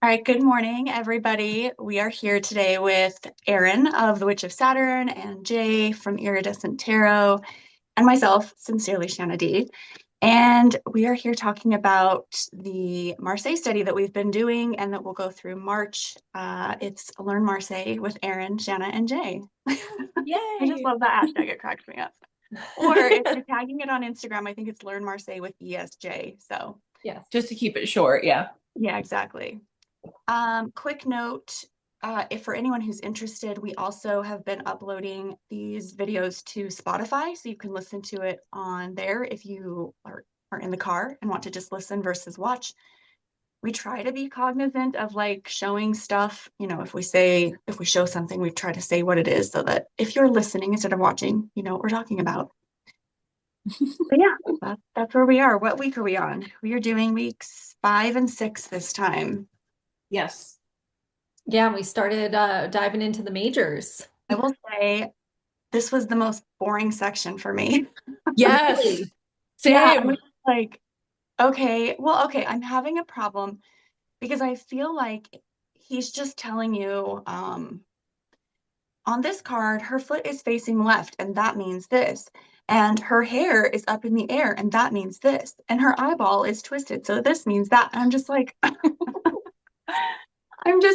All right, good morning, everybody. We are here today with Erin of The Witch of Saturn and Jay from Iridescent Tarot and myself, sincerely Shanna D. And we are here talking about the Marseille study that we've been doing and that will go through March. It's Learn Marseille with Erin, Shanna, and Jay. I just Yay. love that hashtag. It cracks me up. Or if you're tagging it on Instagram, I think it's Learn Marseille with ESJ. So, Yes, just to keep it short, yeah. yeah, exactly. Quick note, if for anyone who's interested, we also have been uploading these videos to Spotify, so you can listen to it on there if you are in the car and want to just listen versus watch. We try to be cognizant of like showing stuff, if we show something, we try to say what it is so that if you're listening instead of watching, you know what we're talking about. But yeah, that's where we are. What week are we on? We are doing weeks 5 and 6 this time. Yes. Yeah, we started diving into the majors. I will say this was the most boring section for me. Yes. Really? Yeah, I Same. was like, okay, I'm having a problem because I feel like he's just telling you, on this card, her foot is facing left, and that means this. And her hair is up in the air, and that means this. And her eyeball is twisted, so this means that. And I'm just like,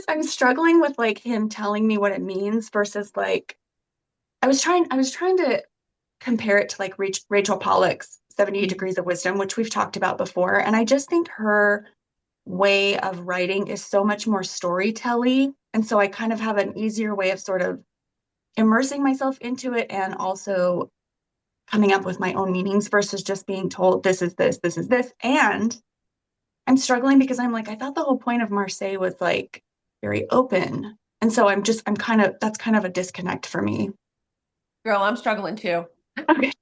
I'm struggling with like him telling me what it means versus like, I was trying to compare it to like Rachel Pollack's 78 Degrees of Wisdom, which we've talked about before. And I just think her way of writing is so much more storytelly. And so I kind of have an easier way of sort of immersing myself into it and also coming up with my own meanings versus just being told this is this, this is this. And I'm struggling because I'm like, I thought the whole point of Marseille was like very open. And so that's kind of a disconnect for me. Girl, I'm struggling too. Okay.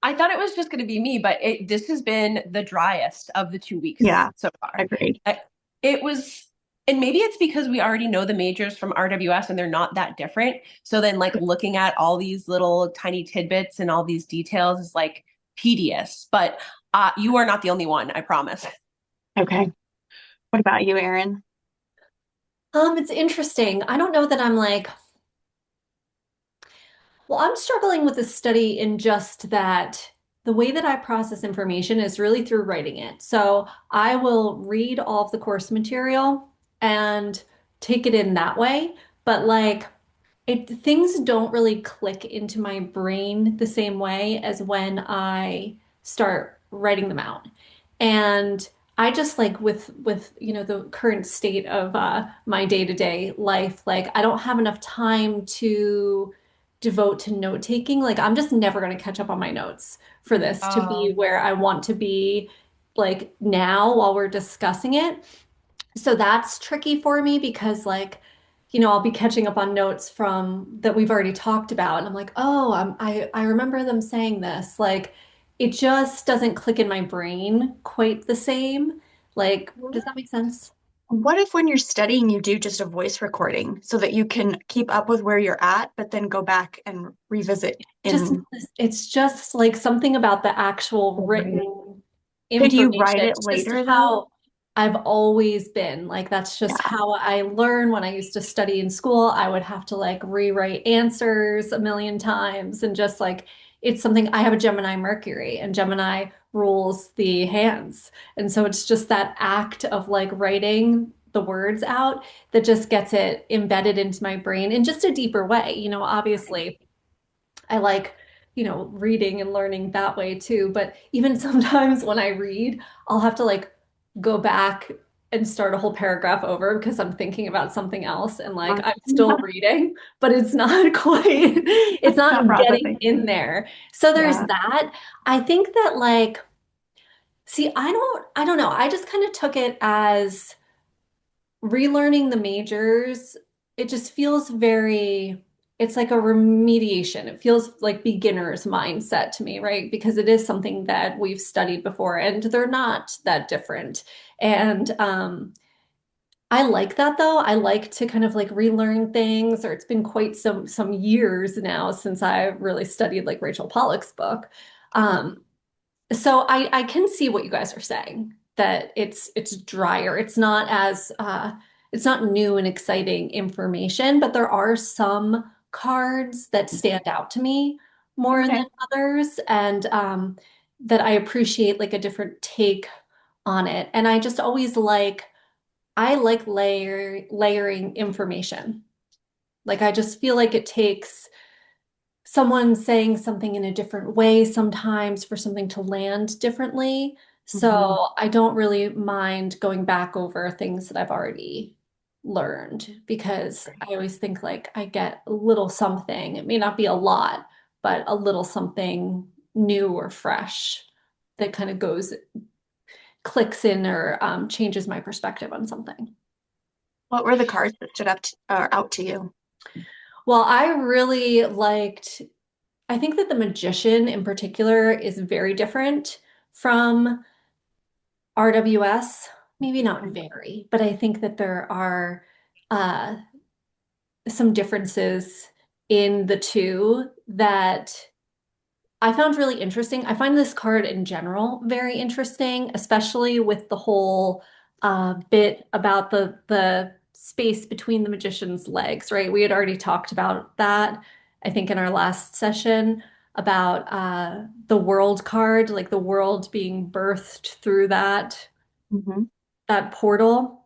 I thought it was just going to be me, but this has been the driest of the 2 weeks Yeah, so far. agreed. I, it was, and maybe it's because we already know the majors from RWS and they're not that different. So then, like, looking at all these little tiny tidbits and all these details is like tedious. But you are not the only one, I promise. Okay. What about you, Erin? It's interesting. I don't know that I'm like, well, I'm struggling with this study in just that the way that I process information is really through writing it. So I will read all of the course material and take it in that way. But like, things don't really click into my brain the same way as when I start writing them out. And I just like with the current state of my day-to-day life, like I don't have enough time to devote to note taking. Like I'm just never going to catch up on my notes for this to be Um, where I want to be like now while we're discussing it. So that's tricky for me because I'll be catching up on notes from that we've already talked about, and I'm like, oh, I remember them saying this. Like, it just doesn't click in my brain quite the same. Like, does that make sense? What if when you're studying, you do just a voice recording so that you can keep up with where you're at, but then go back and revisit Just in. it's just like something about the actual written Could you write information. it It's just later though? how I've always been. Like that's just Yeah. how I learn when I used to study in school. I would have to like rewrite answers a million times and just like it's something I have a Gemini Mercury and Gemini rules the hands. And so it's just that act of like writing the words out that just gets it embedded into my brain in just a deeper way. Obviously I like, reading and learning that way too. But even sometimes when I read, I'll have to like go back and start a whole paragraph over because I'm thinking about something else and like I'm still reading, but it's not quite, it's Not not getting processing. in there. So there's Yeah. that. I think that like, see, I don't know. I just kind of took it as relearning the majors. It just feels very, it's like a remediation. It feels like beginner's mindset to me, right? Because it is something that we've studied before and they're not that different. And I like that though. I like to kind of like relearn things, or it's been quite some years now since I really studied like Rachel Pollack's book. So I can see what you guys are saying. that it's drier. It's not new and exciting information, but there are some cards that stand out to me more Okay. than others, and that I appreciate like a different take on it. And I like layering information. Like I just feel like it takes someone saying something in a different way sometimes for something to land differently. Hmm. So I don't really mind going back over things that I've already learned because I always think like I get a little something. It may not be a lot, but a little something new or fresh that kind of clicks in or changes my perspective on something. What were the cards that stood up out to you? Well, I think that the magician in particular is very different from RWS. Maybe not very, but I think that there are uh, some differences in the two that I found really interesting. I find this card in general very interesting, especially with the whole bit about the space between the magician's legs, right? We had already talked about that, I think, in our last session about the world card, like the world being birthed through Hmm. that portal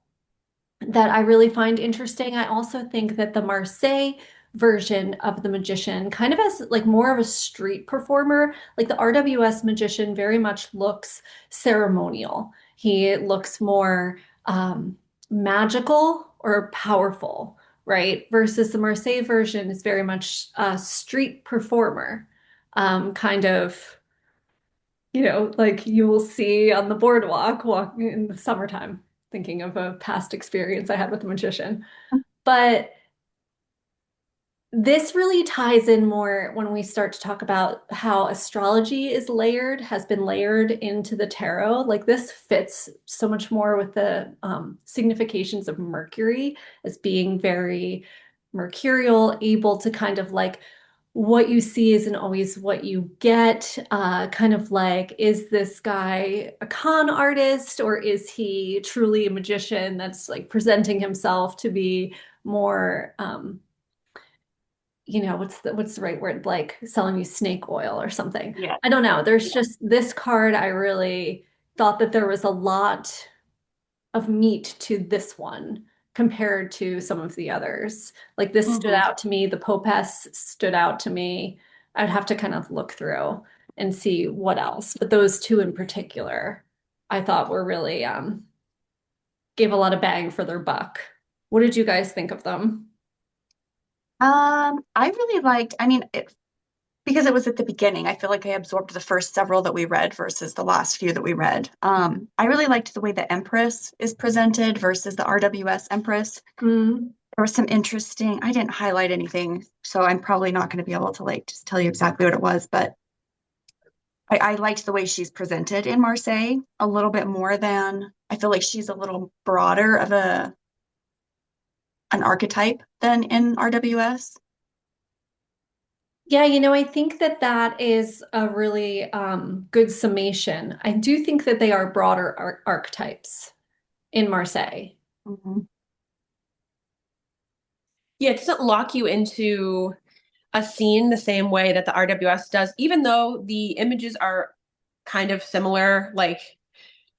that I really find interesting. I also think that the Marseille version of the magician kind of has like more of a street performer. Like the RWS magician very much looks ceremonial. He looks more magical or powerful, right? Versus the Marseille version is very much a street performer, kind of, like you will see on the boardwalk walking in the summertime, thinking of a past experience I had with a magician. But this really ties in more when we start to talk about how astrology has been layered into the tarot. Like this fits so much more with the significations of Mercury as being very mercurial, able to kind of like what you see isn't always what you get. Kind of like, is this guy a con artist or is he truly a magician that's like presenting himself to be more what's the right word, like selling you snake oil or something. Yeah. I don't know. There's Yeah. just this card, I really thought that there was a lot of meat to this one compared to some of the others. Like this stood Hmm. out to me, the Popes stood out to me. I'd have to kind of look through and see what else. But those two in particular, I thought were really gave a lot of bang for their buck. What did you guys think of them? I really liked, I mean, because it was at the beginning, I feel like I absorbed the first several that we read versus the last few that we read. I really liked the way the Empress is presented versus the RWS Empress. Mm. There was some interesting, I didn't highlight anything, so I'm probably not going to be able to like just tell you exactly what it was, but I liked the way she's presented in Marseille a little bit more than I feel like she's a little broader of an archetype than in RWS. Yeah, I think that that is a really good summation. I do think that they are broader archetypes in Marseille. Mhm. Yeah, it doesn't lock you into a scene the same way that the RWS does, even though the images are kind of similar. Like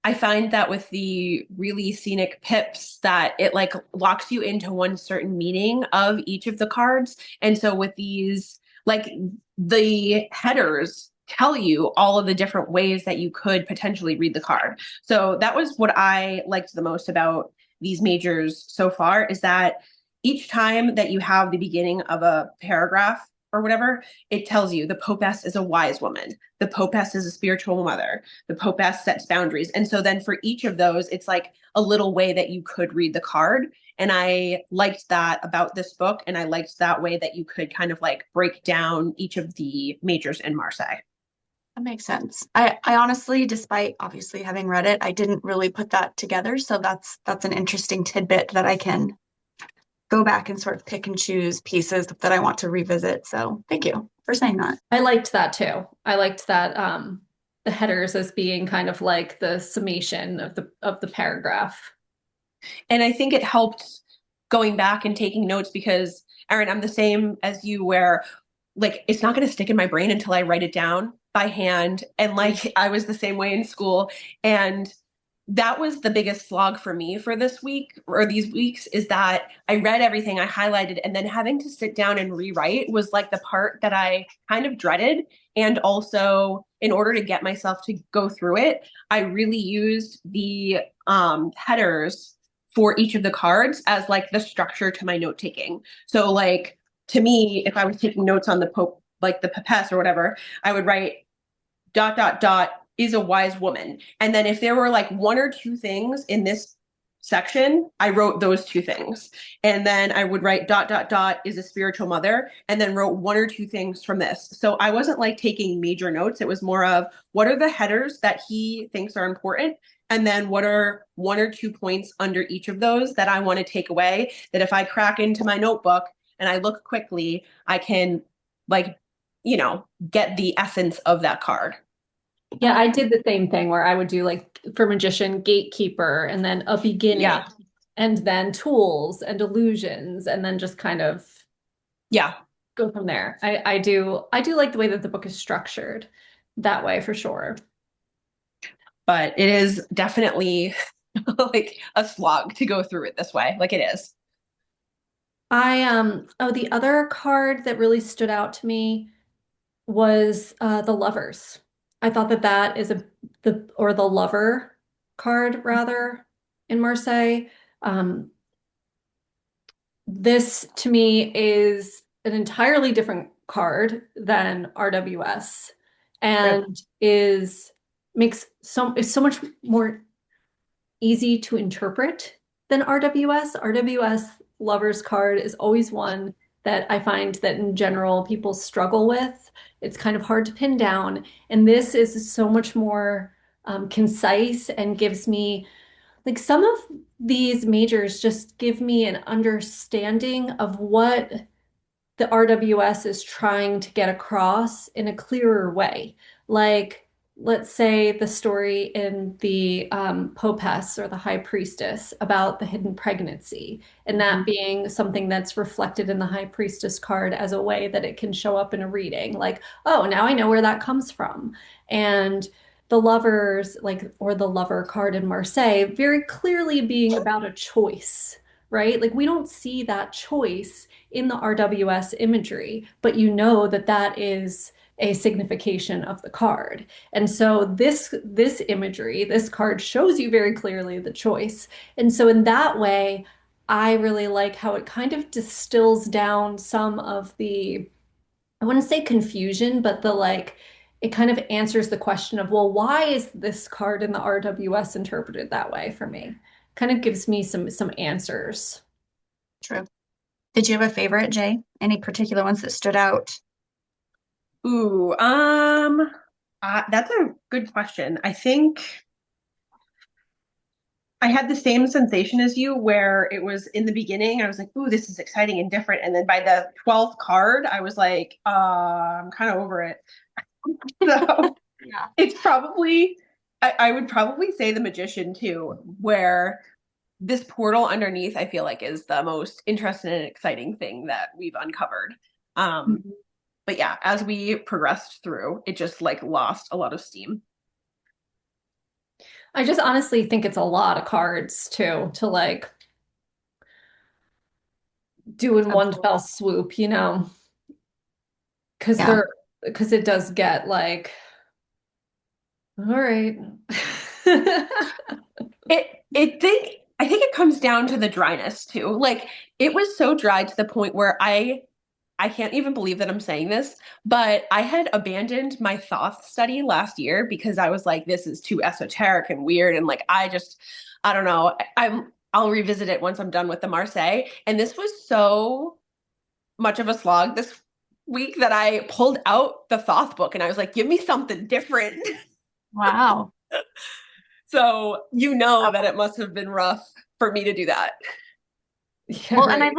I find that with the really scenic pips that it like locks you into one certain meaning of each of the cards. And so with these, like the headers tell you all of the different ways that you could potentially read the card. So that was what I liked the most about these majors so far is that each time that you have the beginning of a paragraph or whatever, it tells you the Popess is a wise woman. The Popess is a spiritual mother. The Popess sets boundaries. And so then for each of those, it's like a little way that you could read the card. And I liked that about this book. And I liked that way that you could kind of like break down each of the majors in Marseille. That makes sense. I honestly, despite obviously having read it, I didn't really put that together. So that's an interesting tidbit that I can go back and sort of pick and choose pieces that I want to revisit. So thank you for saying that. I liked that too. I liked that the headers as being kind of like the summation of the paragraph. And I think it helped going back and taking notes because, Erin, I'm the same as you where like it's not going to stick in my brain until I write it down by hand. And like I was the same way in school. And that was the biggest slog for me for this week or these weeks is that I read everything I highlighted and then having to sit down and rewrite was like the part that I kind of dreaded. And also, in order to get myself to go through it, I really used the headers for each of the cards as like the structure to my note taking. So like to me, if I was taking notes on the Pope, like the Papess or whatever, I would write ... is a wise woman. And then if there were like one or two things in this section, I wrote those two things. And then I would write ... is a spiritual mother, and then wrote one or two things from this. So I wasn't like taking major notes. It was more of what are the headers that he thinks are important? And then what are one or two points under each of those that I want to take away that if I crack into my notebook and I look quickly, I can like, get the essence of that card. Yeah, I did the same thing where I would do like for magician, gatekeeper, and then a beginning, Yeah. and then tools and illusions, and then just kind of Yeah. go from there. I do like the way that the book is structured that way for sure. But it is definitely like a slog to go through it this way. Like it is. The other card that really stood out to me was the lovers. I thought that that is the lover card rather in Marseille. Um, this to me is an entirely different card than RWS and is so much more easy to interpret than RWS. RWS lovers card is always one that I find that in general people struggle with. It's kind of hard to pin down. And this is so much more concise and gives me, like, some of these majors just give me an understanding of what the RWS is trying to get across in a clearer way. Like, let's say the story in the Popess or the High Priestess about the hidden pregnancy, and that being something that's reflected in the High Priestess card as a way that it can show up in a reading. Like, oh, now I know where that comes from. And the lovers, like, or the lover card in Marseille, very clearly being about a choice, right? Like, we don't see that choice in the RWS imagery, but you know that that is a signification of the card. And so this imagery, this card shows you very clearly the choice. And so in that way, I really like how it kind of distills down some of the, I wouldn't say confusion, but the like, it kind of answers the question of, well, why is this card in the RWS interpreted that way for me? Kind of gives me some answers. True. Did you have a favorite, Jay? Any particular ones that stood out? Ooh, that's a good question. I think I had the same sensation as you where it was in the beginning, I was like, ooh, this is exciting and different. And then by the 12th card, I was like, I'm kind of over it. So Yeah. it's probably, I would probably say the magician too, where this portal underneath, I feel like is the most interesting and exciting thing that we've uncovered. Mhm. But yeah, as we progressed through, it just like lost a lot of steam. I just honestly think it's a lot of cards too to like do in one Absolutely. fell swoop, because Yeah. it does get like, all right. I think it comes down to the dryness too. Like it was so dry to the point where I can't even believe that I'm saying this, but I had abandoned my Thoth study last year because I was like, this is too esoteric and weird. And like, I don't know. I'll revisit it once I'm done with the Marseille. And this was so much of a slog this week that I pulled out the Thoth book and I was like, give me something different. Wow. So you know that it must have been rough for me to do that. Yeah, Well, and right.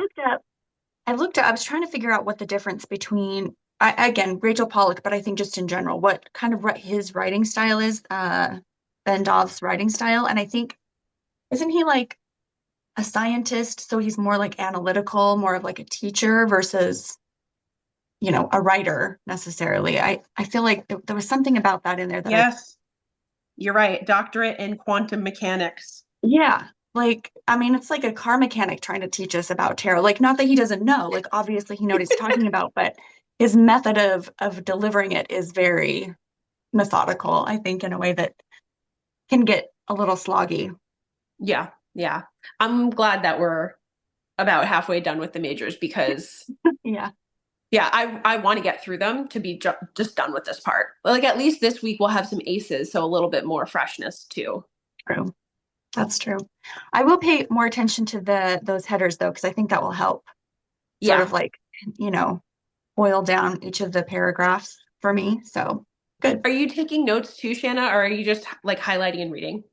I was trying to figure out what the difference between again, Rachel Pollack, but I think just in general, what kind of his writing style is, Ben-Dov's writing style. And I think, isn't he like a scientist? So he's more like analytical, more of like a teacher versus, a writer necessarily. I feel like there was something about that in there that Yes, you're right. Doctorate in quantum mechanics. yeah, like, I mean, it's like a car mechanic trying to teach us about tarot. Like, not that he doesn't know, like, obviously he knows what he's talking about, but his method of delivering it is very methodical, I think, in a way that can get a little sloggy. Yeah, yeah. I'm glad that we're about halfway done with the majors because Yeah, yeah, I want to get through them to be just done with this part. Like at least this week we'll have some aces, so a little bit more freshness too. true. That's true. I will pay more attention to those headers though, because I think that will help sort Yeah. of like, you know, boil down each of the paragraphs for me. So good. Are you taking notes too, Shanna, or are you just like highlighting and reading?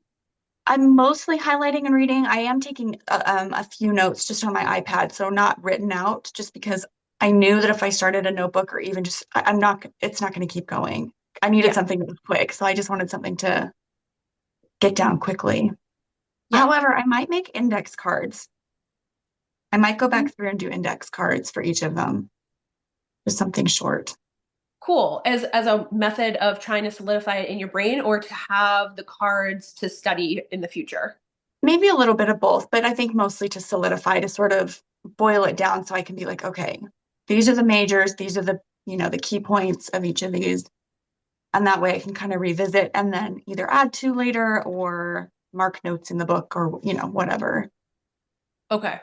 I'm mostly highlighting and reading. I am taking a few notes just on my iPad, so not written out, just because I knew that if I started a notebook or even just, I'm not, it's not going to keep going. I needed Yeah. something that was quick, so I just wanted something to get down quickly. Yeah. However, I might make index cards. I might go back through and do index cards for each of them, just something short. Cool. As a method of trying to solidify it in your brain or to have the cards to study in the future. Maybe a little bit of both, but I think mostly to solidify, to sort of boil it down so I can be like, okay, these are the majors, these are the key points of each of these. And that way I can kind of revisit and then either add to later or mark notes in the book or, whatever. Okay.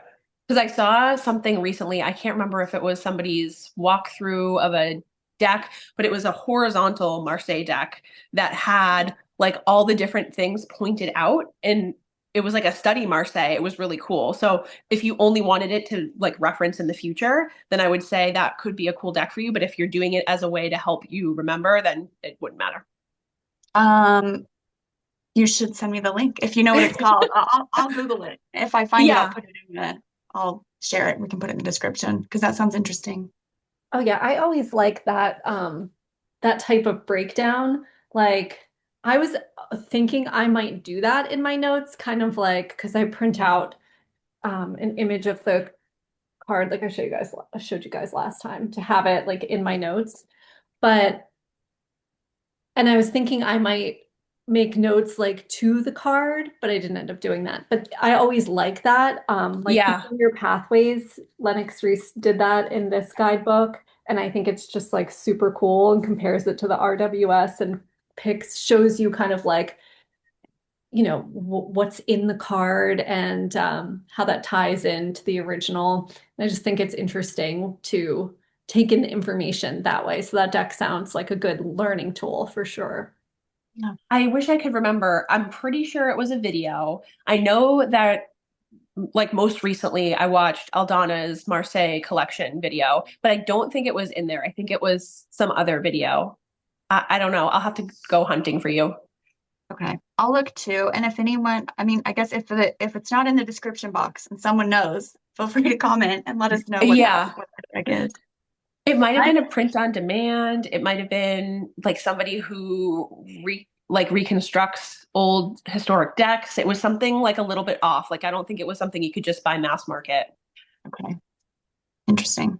Because I saw something recently. I can't remember if it was somebody's walkthrough of a deck, but it was a horizontal Marseille deck that had like all the different things pointed out. And it was like a study Marseille. It was really cool. So if you only wanted it to like reference in the future, then I would say that could be a cool deck for you. But if you're doing it as a way to help you remember, then it wouldn't matter. Um, you should send me the link if you know what it's called. I'll Google it. If I find it, Yeah. I'll share it. We can put it in the description because that sounds interesting. Oh yeah, I always like that type of breakdown. Like I was thinking I might do that in my notes, kind of like because I print out an image of the card like I showed you guys last time to have it like in my notes. But and I was thinking I might make notes like to the card, but I didn't end up doing that. But I always like that. Like Yeah. Picking Your Pathways, Lennox Reese did that in this guidebook. And I think it's just like super cool and compares it to the RWS and shows you kind of like, what's in the card and how that ties into the original. And I just think it's interesting to take in the information that way. So that deck sounds like a good learning tool for sure. Yeah. I wish I could remember. I'm pretty sure it was a video. I know that like most recently I watched Aldana's Marseille collection video, but I don't think it was in there. I think it was some other video. I don't know. I'll have to go hunting for you. Okay. I'll look too. And if anyone, I mean, I guess if it's not in the description box and someone knows, feel free to comment and let us know Yeah. what the deck is. It might have I been a print on demand. It might have been like somebody who reconstructs old historic decks. It was something like a little bit off. Like I don't think it was something you could just buy mass market. Okay. Interesting.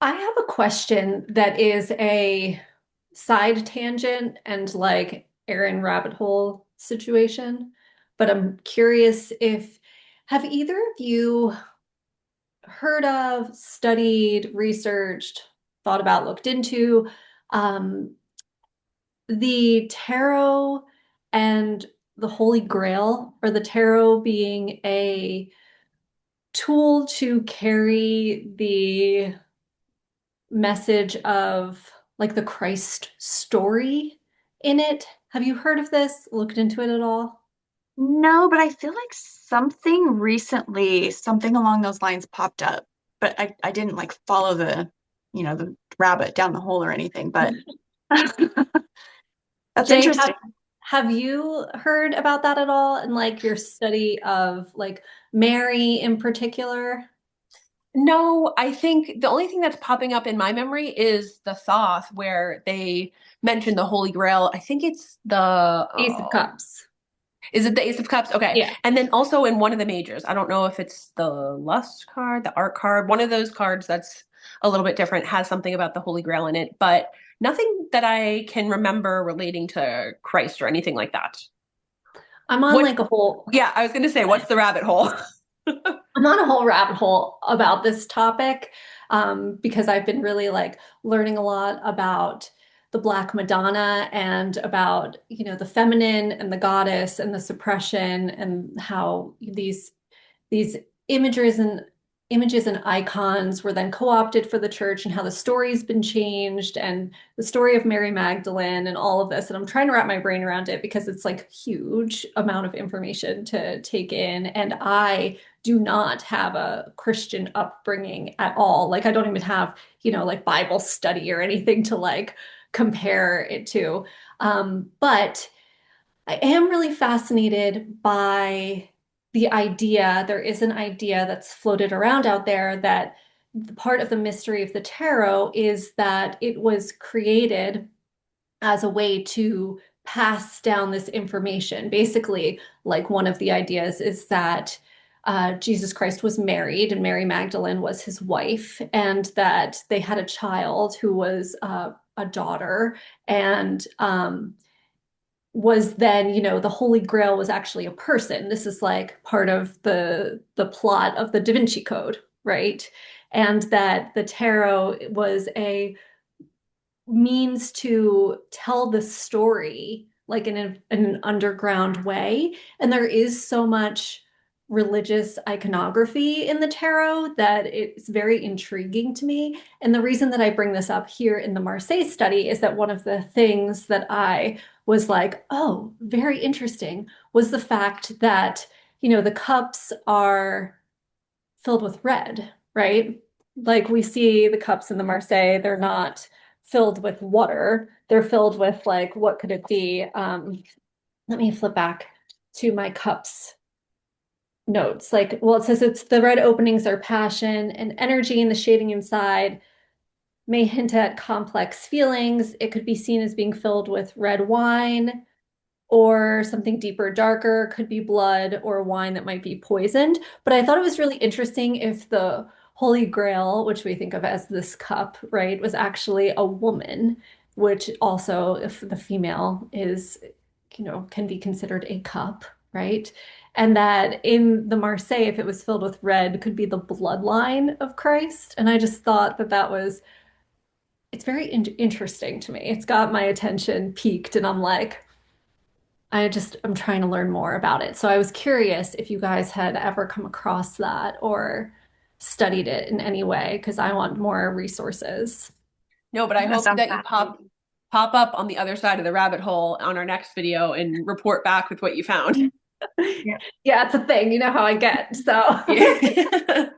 I have a question that is a side tangent and like Erin rabbit hole situation, but I'm curious if have either of you heard of, studied, researched, thought about, looked into um, the tarot and the Holy Grail, or the tarot being a tool to carry the message of like the Christ story in it. Have you heard of this? Looked into it at all? No, but I feel like something along those lines popped up, but I didn't like follow the rabbit down the hole or anything, but that's Jay, interesting. have you heard about that at all? And like your study of like Mary in particular? No, I think the only thing that's popping up in my memory is the Thoth, where they mention the Holy Grail. I think it's Ace of Cups. is it the Ace of Cups? Okay. Yeah. And then also in one of the majors, I don't know if it's the Lust card, the Art card, one of those cards that's a little bit different, has something about the Holy Grail in it, but nothing that I can remember relating to Christ or anything like that. I'm on What, like a whole yeah, I was going to say, what's the rabbit hole? I'm on a whole rabbit hole about this topic because I've been really like learning a lot about the Black Madonna and about, the feminine and the goddess and the suppression and how these images and images and icons were then co-opted for the church and how the story's been changed and the story of Mary Magdalene and all of this. And I'm trying to wrap my brain around it because it's like huge amount of information to take in. And I do not have a Christian upbringing at all. Like I don't even have, like Bible study or anything to like compare it to. But I am really fascinated by the idea. There is an idea that's floated around out there that part of the mystery of the tarot is that it was created as a way to pass down this information. Basically, like one of the ideas is that Jesus Christ was married and Mary Magdalene was his wife, and that they had a child who was a daughter, and was then, the Holy Grail was actually a person. This is like part of the plot of the Da Vinci Code, right? And that the tarot was a means to tell the story like in an underground way. And there is so much religious iconography in the tarot that it's very intriguing to me. And the reason that I bring this up here in the Marseille study is that one of the things that I was like, oh, very interesting, was the fact that, the cups are filled with red, right? Like we see the cups in the Marseille, they're not filled with water. They're filled with like, what could it be? Let me flip back to my cups notes. Like, well, it says it's the red openings are passion and energy, and the shading inside may hint at complex feelings. It could be seen as being filled with red wine or something deeper, darker, could be blood or wine that might be poisoned. But I thought it was really interesting if the Holy Grail, which we think of as this cup, right, was actually a woman, which also, if the female is, can be considered a cup, right? And that in the Marseille, if it was filled with red, could be the bloodline of Christ. And I just thought that it's very interesting to me. It's got my attention peaked, and I'm like, I'm trying to learn more about it. So I was curious if you guys had ever come across that or studied it in any way, because I want more resources. No, but I That hope sounds that you fascinating. pop up on the other side of the rabbit hole on our next video and report back with what you found. Yeah. Yeah, it's a thing. You know how I get. So, Yeah.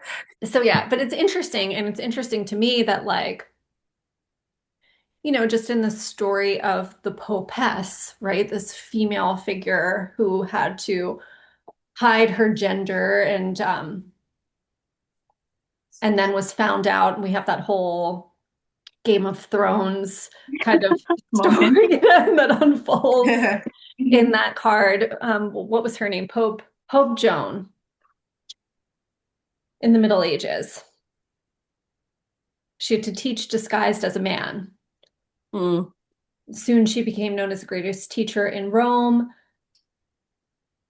so yeah, but it's interesting. And it's interesting to me that, like, just in the story of the Popess, right? This female figure who had to hide her gender and then was found out. And we have that whole Game of Thrones kind of Moment. story that unfolds in that card. What was her name? Pope Joan in the Middle Ages. She had to teach disguised as a man. Mm. Soon she became known as the greatest teacher in Rome,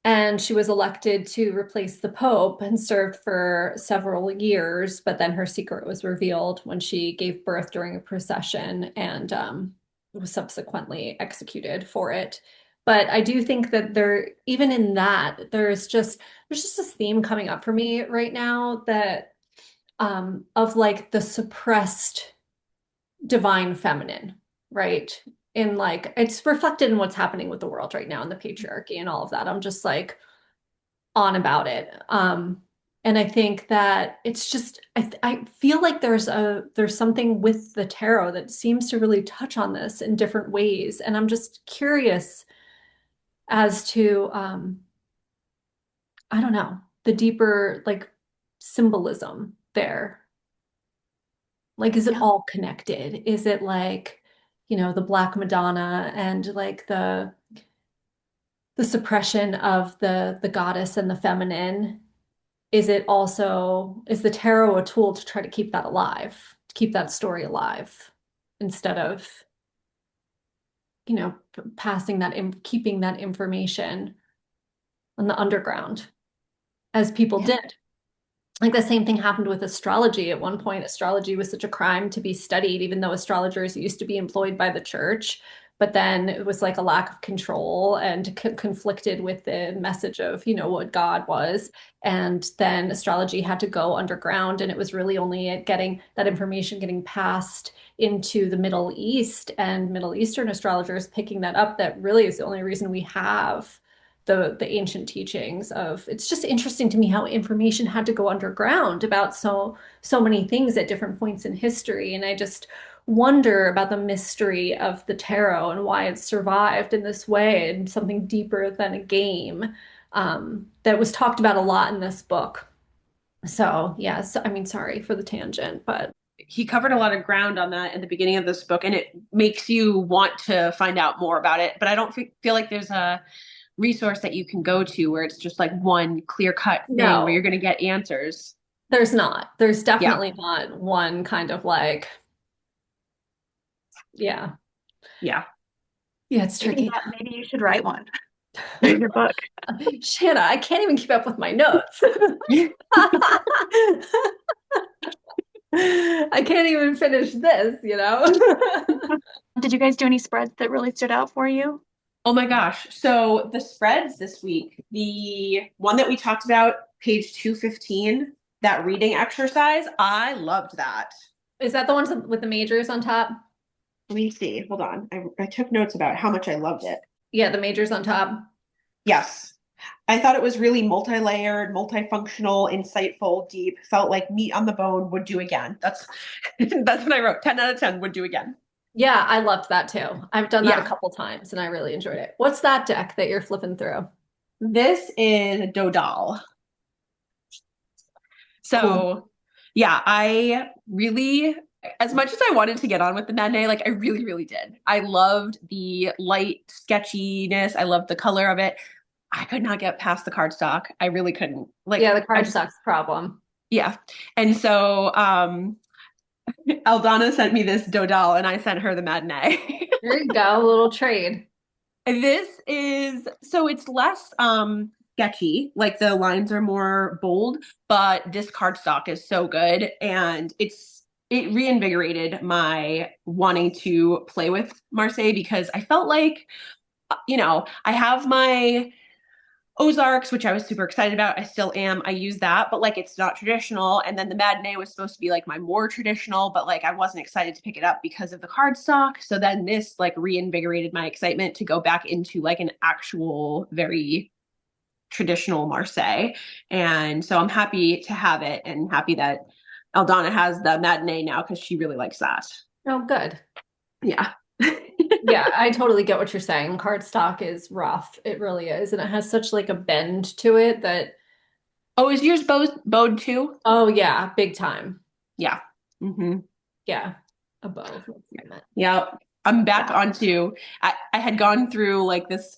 and she was elected to replace the Pope and served for several years, but then her secret was revealed when she gave birth during a procession and was subsequently executed for it. But I do think that even in that, there's just this theme coming up for me right now that of like the suppressed divine feminine, right? In like it's reflected in what's happening with the world right now and the patriarchy and all of that. I'm just like on about it. And I think that it's just I feel like there's something with the tarot that seems to really touch on this in different ways. And I'm just curious as to I don't know, the deeper like symbolism there? Like, is it Yeah. all connected? Is it like, the Black Madonna and like the suppression of the goddess and the feminine? Is it also, is the tarot a tool to try to keep that alive, to keep that story alive instead of, passing that in, keeping that information on the underground as people Yeah. did? Like the same thing happened with astrology. At one point, astrology was such a crime to be studied, even though astrologers used to be employed by the church. But then it was like a lack of control and conflicted with the message of, what God was. And then astrology had to go underground, and it was really only at getting that information getting passed into the Middle East and Middle Eastern astrologers picking that up that really is the only reason we have the ancient teachings of. It's just interesting to me how information had to go underground about so many things at different points in history, and I just wonder about the mystery of the tarot and why it's survived in this way and something deeper than a game, that was talked about a lot in this book. So yes, I mean, sorry for the tangent, but He covered a lot of ground on that in the beginning of this book, and it makes you want to find out more about it. But I don't feel like there's a resource that you can go to where it's just like one clear cut thing where you're no, going to get answers. there's not. There's Yeah. definitely not one kind of like, yeah. Yeah. Yeah, it's tricky. Maybe you should write one. There's your book. Shanna, I can't even keep up with my notes. I can't even finish this, Did you guys do any spreads that really stood out for you? Oh my gosh. So the spreads this week, the one that we talked about, page 215, that reading exercise, I loved that. Is that the ones with the majors on top? Let me see. Hold on. I took notes about how much I loved it. Yeah, the majors on top. Yes. I thought it was really multi-layered, multifunctional, insightful, deep, felt like meat on the bone, would do again. That's what I wrote. 10 out of 10 would do again. Yeah, I loved that too. I've done that a Yeah. couple times and I really enjoyed it. What's that deck that you're flipping through? This is Dodal. So, Cool. yeah, I really, as much as I wanted to get on with the matinee, like I really, really did. I loved the light sketchiness. I loved the color of it. I could not get past the cardstock. I really couldn't. Like, Yeah, the I card just, stock's problem. yeah. And so, Aldana sent me this Dodal and I sent her the matinee. There you go, a little trade. This is, so it's less sketchy, like the lines are more bold, but this cardstock is so good, and it reinvigorated my wanting to play with Marseille, because I felt like, I have my Ozarks, which I was super excited about. I still am. I use that, but like it's not traditional. And then the Matinee was supposed to be like my more traditional, but like I wasn't excited to pick it up because of the cardstock. So then this like reinvigorated my excitement to go back into like an actual very traditional Marseille. And so I'm happy to have it, and happy that Aldana has the Matinee now because she really likes that. Oh, good. Yeah. Yeah, I totally get what you're saying. Cardstock is rough. It really is. And it has such like a bend to it that, Oh, is yours bowed too? oh yeah, big time. Yeah. Mm-hmm. Yeah, a bow. That's what I meant. Yeah, I'm back Yeah. onto. I had gone through like this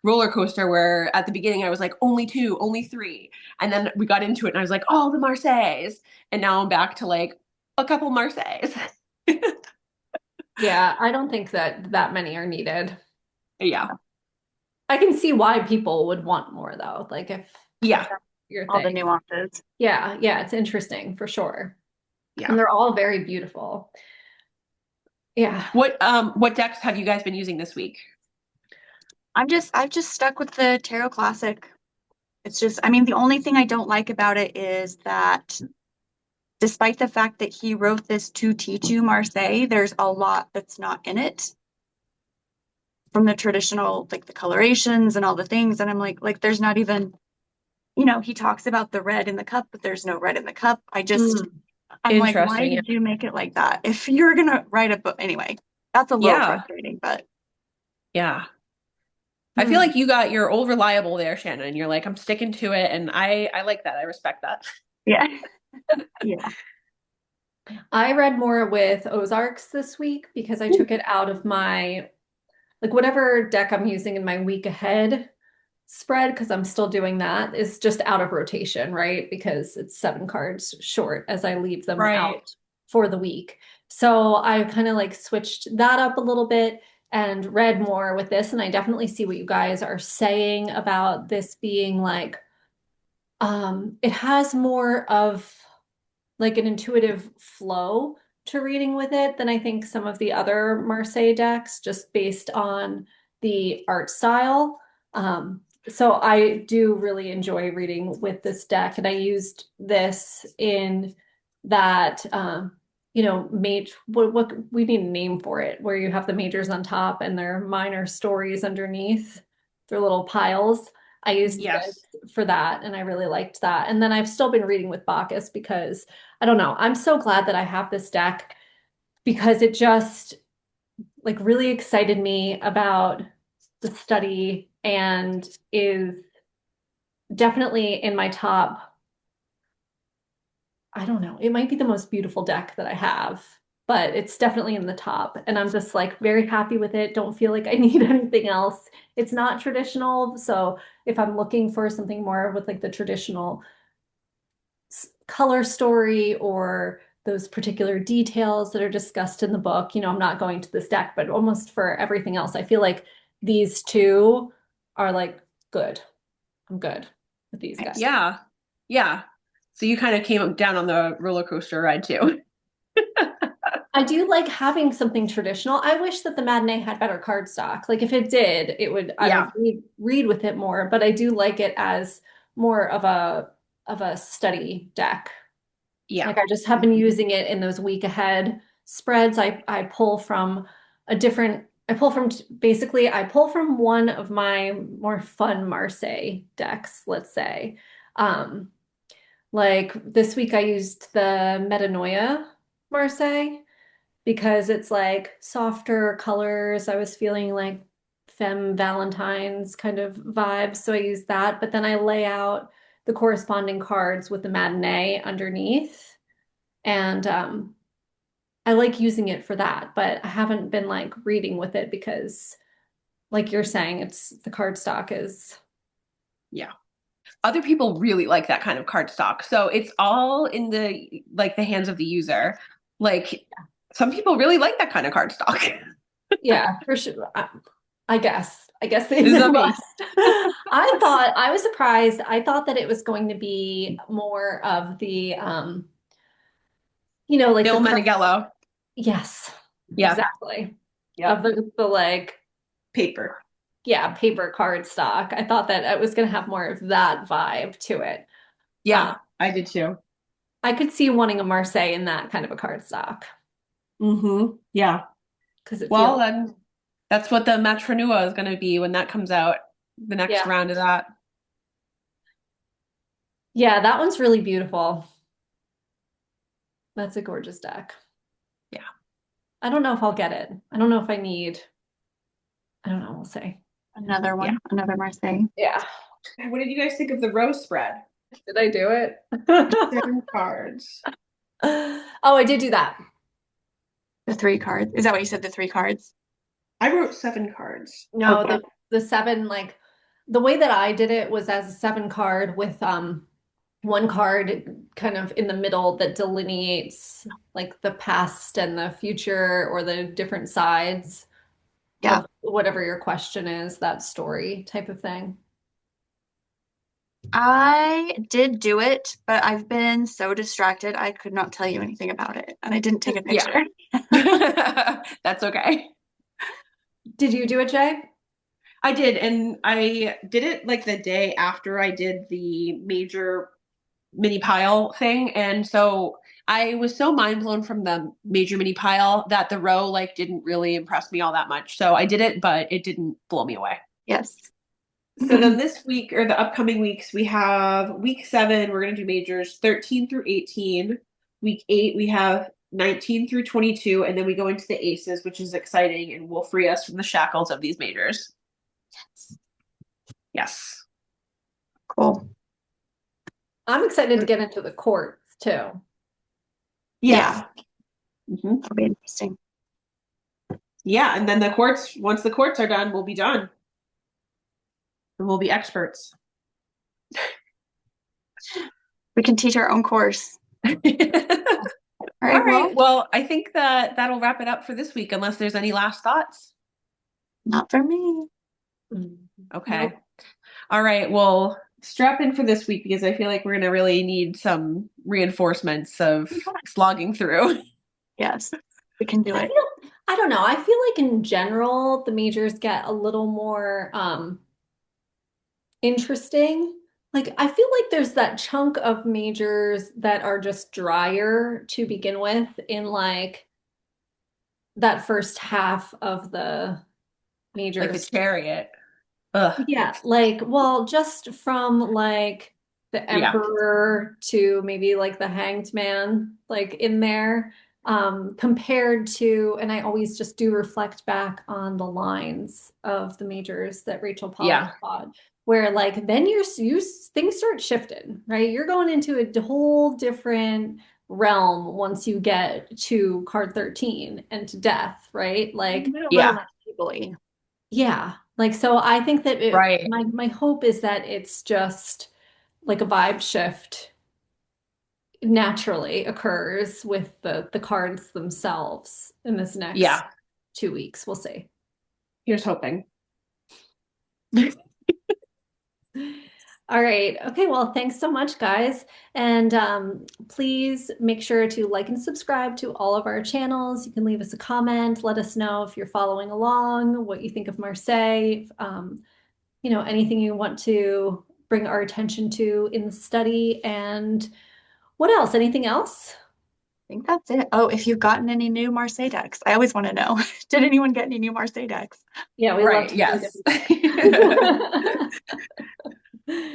roller coaster where at the beginning I was like only two, only three, and then we got into it and I was like, oh, the Marseilles, and now I'm back to like a couple Marseilles. Yeah, I don't think that many are needed. Yeah, I can see why people would want more though. Like if yeah, that's your All the thing. nuances. Yeah, yeah, it's interesting for sure. And yeah. they're all very beautiful. Yeah. What decks have you guys been using this week? I've just stuck with the Tarot Classic. It's just, I mean, the only thing I don't like about it is that despite the fact that he wrote this to teach you Marseille, there's a lot that's not in it from the traditional, like the colorations and all the things. And I'm like there's not even, he talks about the red in the cup, but there's no red in the cup. Mm, I'm like, why Interesting. did you make it like that? If you're gonna write a book, anyway, that's a little Yeah, frustrating, but yeah. I feel hmm. like you got your old reliable there, Shannon. You're like, I'm sticking to it, and I like that. I respect that. yeah. Yeah. I read more with Ozarks this week because I took it out of my, like, whatever deck I'm using in my week ahead spread, because I'm still doing that, is just out of rotation, right? Because it's 7 cards short as I leave them Right. out for the week. So I kind of like switched that up a little bit and read more with this. And I definitely see what you guys are saying about this being like, it has more of like an intuitive flow to reading with it than I think some of the other Marseille decks, just based on the art style. So I do really enjoy reading with this deck, and I used this in that mage what we need a name for it, where you have the majors on top and their minor stories underneath, their little piles. I used Yes. this for that, and I really liked that. And then I've still been reading with Bacchus because I don't know, I'm so glad that I have this deck because it just like really excited me about the study and is definitely in my top. I don't know, it might be the most beautiful deck that I have, but it's definitely in the top. And I'm just like very happy with it. Don't feel like I need anything else. It's not traditional. So if I'm looking for something more with like the traditional color story or those particular details that are discussed in the book, I'm not going to this deck, but almost for everything else, I feel like these two are like good. I'm good with these guys. Nice. Yeah. Yeah. So you kind of came down on the roller coaster ride too. I do like having something traditional. I wish that the matinee had better cardstock. Like if it did, I would Yeah. read with it more, but I do like it as more of a study deck. Yeah. Like I just have been using it in those week ahead spreads. I pull from a different basically I pull from one of my more fun Marseille decks, let's say. Um like this week I used the Metanoia Marseille because it's like softer colors. I was feeling like femme Valentine's kind of vibes, so I use that. But then I lay out the corresponding cards with the matinee underneath, and I like using it for that. But I haven't been like reading with it because, like you're saying, it's the card stock is Yeah. Other people really like that kind of card stock. So it's all in the hands of the user. Like some people really like that kind of card stock. yeah, for sure. I guess. I guess they, Is they that me? must. I was surprised. I thought that it was going to be more of the like Bill Meneghello. yes, Yeah. exactly. Of Yep. the like, Paper. yeah, paper card stock. I thought that it was going to have more of that vibe to it. Yeah, I did too. I could see wanting a Marseille in that kind of a card stock Mm-hmm. Yeah. because it Well, feels, then that's what the Metronua is going to be when that comes out, the next yeah. round of that. Yeah, that one's really beautiful. That's a gorgeous deck. Yeah. I don't know if I'll get it. I don't know if I need, I don't know, we'll see. Another Yeah. one, another Marseille. Yeah. What did you guys think of the rose spread? Did I do it? 7 cards. Oh, I did do that. The 3 cards. Is that what you said? The 3 cards? I wrote 7 cards. No, Okay. the seven, like the way that I did it was as a 7 card with one card kind of in the middle that delineates like the past and the future or the different sides Yeah. of whatever your question is, that story type of thing. I did do it, but I've been so distracted I could not tell you anything about it. And I didn't take a Yeah. picture. That's okay. Did you do it, Jay? I did, and I did it like the day after I did the major mini pile thing. And so I was so mind blown from the major mini pile that the row like didn't really impress me all that much. So I did it, but it didn't blow me away. Yes. So then this week or the upcoming weeks, we have week 7, we're going to do majors 13 through 18. Week 8, we have 19 through 22. And then we go into the aces, which is exciting and will free us from the shackles of these majors. Yes. Cool. I'm excited to get into the courts. too. Yeah. Mhm. That'll be interesting. Yeah. And then once the courts are done, we'll be done. And we'll be experts. We can teach our own course. All All right, right. Well, I think that that'll wrap it up for this week, unless there's any last thoughts. not for me. Okay. Nope. All right. Well, strap in for this week because I feel like we're going to really need some reinforcements of slogging through. Yes, we can do it. I don't know. I feel like in general, the majors get a little more interesting. Like I feel like there's that chunk of majors that are just drier to begin with in like that first half of the Like the majors. chariot. Ugh. Yeah, like, well, just from like the Yeah. emperor to maybe like the hanged man, like in there, compared to, and I always just do reflect back on the lines of the majors that Rachel Pollack Yeah. taught, where like then you things start shifting, right? You're going into a whole different realm once you get to card 13 and to death, right? Like, Yeah. yeah. Like, so I think that Right. my hope is that it's just like a vibe shift naturally occurs with the cards themselves in this next Yeah. 2 weeks. We'll see. Here's hoping. All right. Okay. Well, thanks so much, guys. And please make sure to like and subscribe to all of our channels. You can leave us a comment. Let us know if you're following along, what you think of Marseille. Anything you want to bring our attention to in the study. And what else? Anything else? I think that's it. Oh, if you've gotten any new Marseille decks, I always want to know. Did anyone get any new Marseille decks? Yeah, we love Right. to Yes. see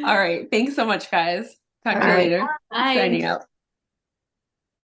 All right. Thanks so much, guys. Talk All to you right. later. Bye. Signing out.